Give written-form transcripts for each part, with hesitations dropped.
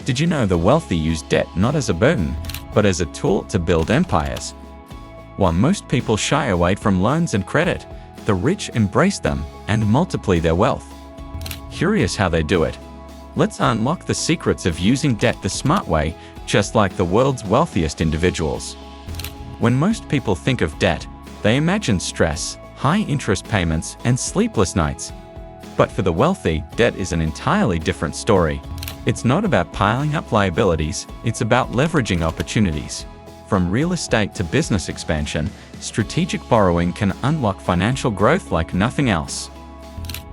Did you know the wealthy use debt not as a burden, but as a tool to build empires? While most people shy away from loans and credit, the rich embrace them and multiply their wealth. Curious how they do it? Let's unlock the secrets of using debt the smart way, just like the world's wealthiest individuals. When most people think of debt, they imagine stress, high interest payments, and sleepless nights. But for the wealthy, debt is an entirely different story. It's not about piling up liabilities, it's about leveraging opportunities. From real estate to business expansion, strategic borrowing can unlock financial growth like nothing else.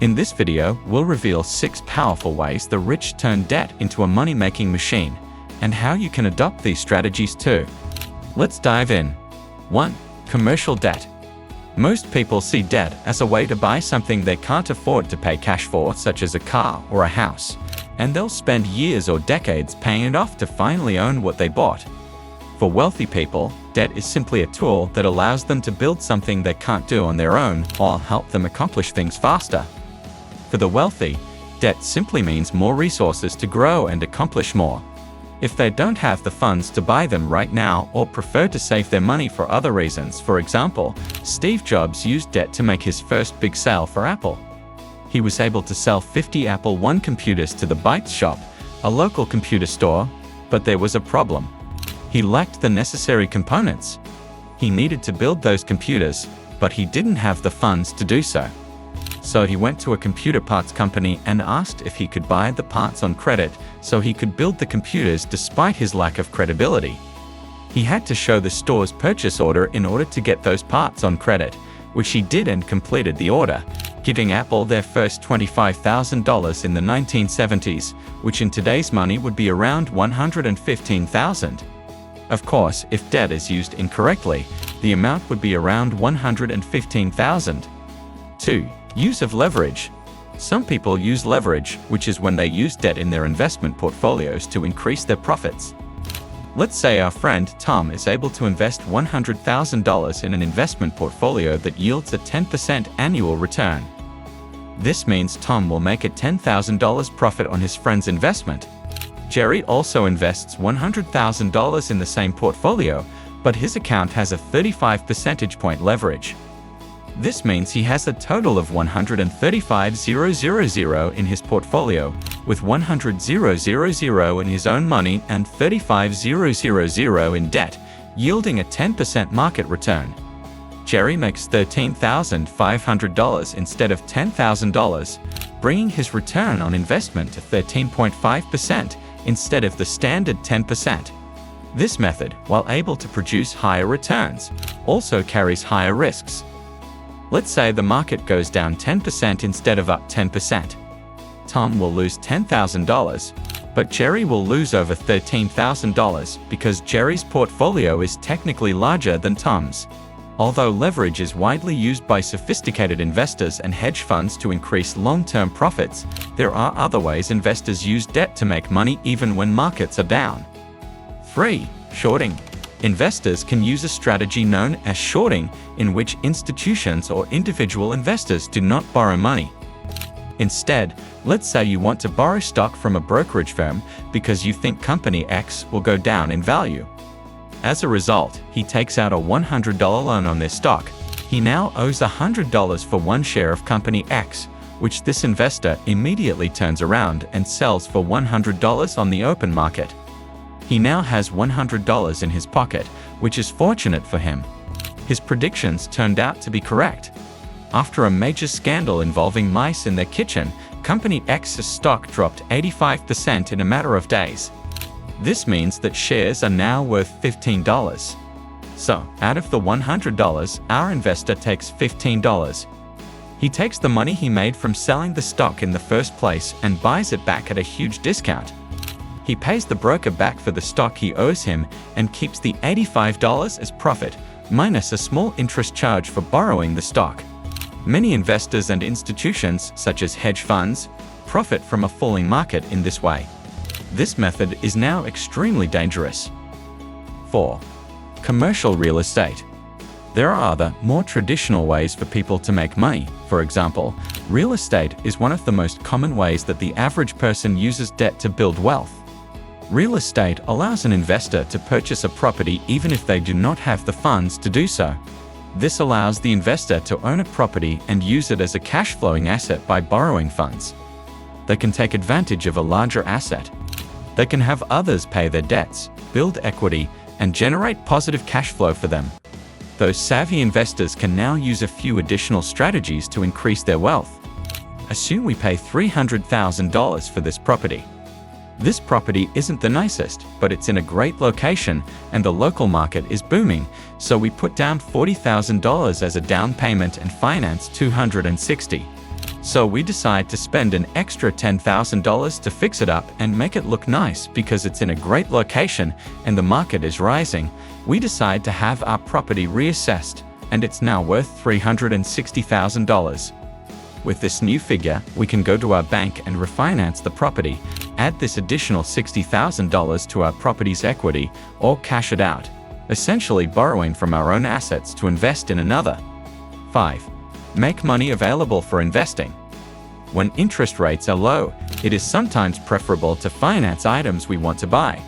In this video, we'll reveal 6 powerful ways the rich turn debt into a money-making machine, and how you can adopt these strategies too. Let's dive in. 1. Commercial debt. Most people see debt as a way to buy something they can't afford to pay cash for, such as a car or a house, and they'll spend years or decades paying it off to finally own what they bought. For wealthy people, debt is simply a tool that allows them to build something they can't do on their own or help them accomplish things faster. For the wealthy, debt simply means more resources to grow and accomplish more. If they don't have the funds to buy them right now or prefer to save their money for other reasons, for example, Steve Jobs used debt to make his first big sale for Apple. He was able to sell 50 Apple I computers to the Bytes shop, a local computer store, but there was a problem. He lacked the necessary components. He needed to build those computers, but he didn't have the funds to do so. So he went to a computer parts company and asked if he could buy the parts on credit so he could build the computers despite his lack of credibility. He had to show the store's purchase order in order to get those parts on credit, which he did and completed the order, giving Apple their first $25,000 in the 1970s, which in today's money would be around $115,000. Of course, if debt is used incorrectly, the amount would be around $115,000. 2. Use of leverage. Some people use leverage, which is when they use debt in their investment portfolios to increase their profits. Let's say our friend Tom is able to invest $100,000 in an investment portfolio that yields a 10% annual return. This means Tom will make a $10,000 profit on his friend's investment. Jerry also invests $100,000 in the same portfolio, but his account has a 35 percentage point leverage. This means he has a total of $135,000 in his portfolio, with $100,000 in his own money and $35,000 in debt, yielding a 10% market return. Jerry makes $13,500 instead of $10,000, bringing his return on investment to 13.5% instead of the standard 10%. This method, while able to produce higher returns, also carries higher risks. Let's say the market goes down 10% instead of up 10%. Tom will lose $10,000, but Jerry will lose over $13,000 because Jerry's portfolio is technically larger than Tom's. Although leverage is widely used by sophisticated investors and hedge funds to increase long-term profits, there are other ways investors use debt to make money even when markets are down. 3. Shorting. Investors can use a strategy known as shorting, in which institutions or individual investors do not borrow money. Instead, let's say you want to borrow stock from a brokerage firm because you think company X will go down in value. As a result, he takes out a $100 loan on their stock. He now owes $100 for one share of company X, which this investor immediately turns around and sells for $100 on the open market. He now has $100 in his pocket, which is fortunate for him. His predictions turned out to be correct. After a major scandal involving mice in their kitchen, company X's stock dropped 85% in a matter of days. This means that shares are now worth $15. So, out of the $100, our investor takes $15. He takes the money he made from selling the stock in the first place and buys it back at a huge discount. He pays the broker back for the stock he owes him and keeps the $85 as profit, minus a small interest charge for borrowing the stock. Many investors and institutions, such as hedge funds, profit from a falling market in this way. This method is now extremely dangerous. 4. Commercial real estate. There are other, more traditional ways for people to make money. For example, real estate is one of the most common ways that the average person uses debt to build wealth. Real estate allows an investor to purchase a property even if they do not have the funds to do so. This allows the investor to own a property and use it as a cash-flowing asset by borrowing funds. They can take advantage of a larger asset. They can have others pay their debts, build equity, and generate positive cash flow for them. Those savvy investors can now use a few additional strategies to increase their wealth. Assume we pay $300,000 for this property. This property isn't the nicest, but it's in a great location and the local market is booming, so we put down $40,000 as a down payment and finance $260,000. So we decide to spend an extra $10,000 to fix it up and make it look nice because it's in a great location and the market is rising. We decide to have our property reassessed and it's now worth $360,000. With this new figure, we can go to our bank and refinance the property, add this additional $60,000 to our property's equity, or cash it out, essentially borrowing from our own assets to invest in another. 5. Make money available for investing. When interest rates are low, it is sometimes preferable to finance items we want to buy.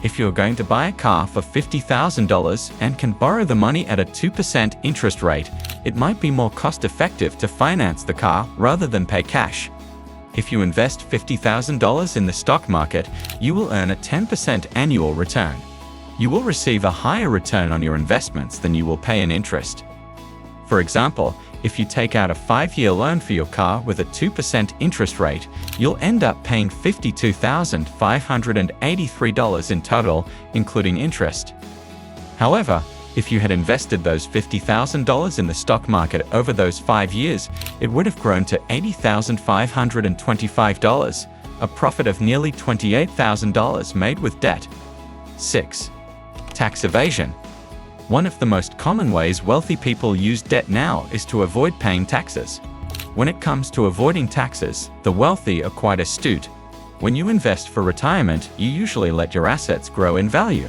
If you're going to buy a car for $50,000 and can borrow the money at a 2% interest rate, it might be more cost-effective to finance the car rather than pay cash. If you invest $50,000 in the stock market, you will earn a 10% annual return. You will receive a higher return on your investments than you will pay in interest. For example, if you take out a 5-year loan for your car with a 2% interest rate, you'll end up paying $52,583 in total, including interest. However, if you had invested those $50,000 in the stock market over those 5 years, it would have grown to $80,525, a profit of nearly $28,000 made with debt. 6. Tax evasion. One of the most common ways wealthy people use debt now is to avoid paying taxes. When it comes to avoiding taxes, the wealthy are quite astute. When you invest for retirement, you usually let your assets grow in value.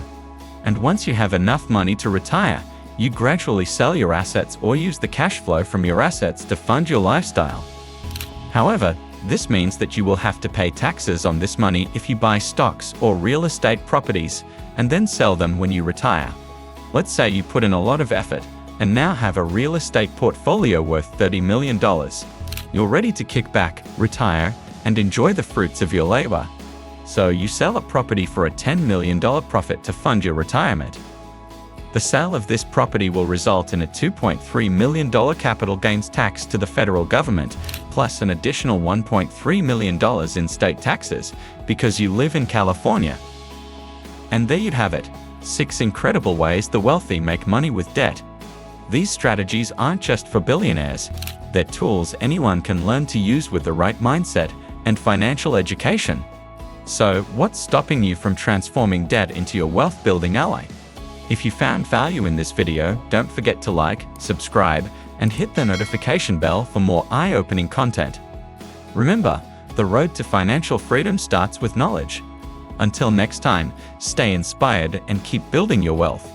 And once you have enough money to retire, you gradually sell your assets or use the cash flow from your assets to fund your lifestyle. However, this means that you will have to pay taxes on this money if you buy stocks or real estate properties and then sell them when you retire. Let's say you put in a lot of effort and now have a real estate portfolio worth $30 million. You're ready to kick back, retire, and enjoy the fruits of your labor. So you sell a property for a $10 million profit to fund your retirement. The sale of this property will result in a $2.3 million capital gains tax to the federal government, plus an additional $1.3 million in state taxes because you live in California. And there you'd have it. 6 incredible ways the wealthy make money with debt. These strategies aren't just for billionaires. They're tools anyone can learn to use with the right mindset and financial education. So, what's stopping you from transforming debt into your wealth-building ally? If you found value in this video, don't forget to like, subscribe, and hit the notification bell for more eye-opening content. Remember, the road to financial freedom starts with knowledge. Until next time, stay inspired and keep building your wealth.